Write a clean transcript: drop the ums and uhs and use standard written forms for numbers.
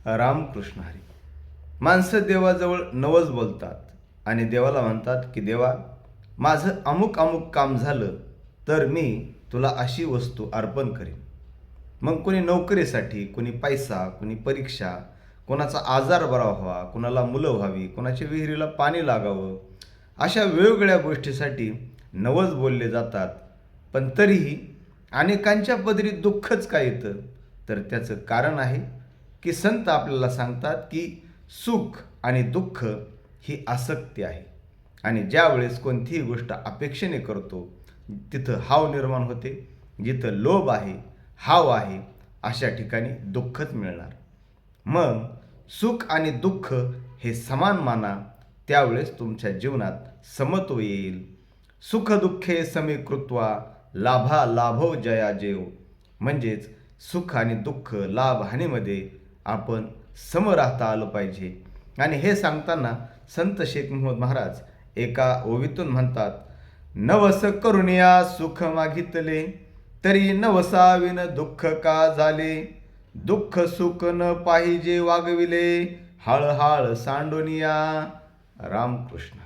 रामकृष्ण हरी. माणसं देवाजवळ नवस बोलतात आणि देवाला म्हणतात की देवा, माझं अमुक अमुक काम झालं तर मी तुला अशी वस्तू अर्पण करीन. मग कोणी नोकरीसाठी, कोणी पैसा, कोणी परीक्षा, कोणाचा आजार बरा व्हावा, कोणाला मुलं व्हावी, कोणाच्या विहिरीला पाणी लागावं, अशा वेगवेगळ्या गोष्टीसाठी नवस बोलले जातात. पण तरीही अनेकांच्या पदरी दुःखच का येतं? तर त्याचं कारण आहे की संत आपल्याला सांगतात की सुख आणि दुःख ही आसक्ती आहे. आणि ज्या वेळेस कोणतीही गोष्ट अपेक्षेने करतो तिथं हाव निर्माण होते. जिथं लोभ आहे, हाव आहे, अशा ठिकाणी दुःखच मिळणार. मग सुख आणि दुःख हे समान माना, त्यावेळेस तुमच्या जीवनात समत्व येईल. सुख दुःखे समे कृत्वा लाभा लाभो जया जेव. म्हणजेच सुख आणि दुःख, लाभ हानीमध्ये आपण सम राहता आलं पाहिजे. आणि हे सांगताना संत शेख महमूद महाराज एका ओवीतून म्हणतात, नवस करुणिया सुख मागितले, तरी नवसाविन दुःख का झाले. दुःख सुख न पाहिजे वागविले, हळहळ सांडोनिया. रामकृष्ण.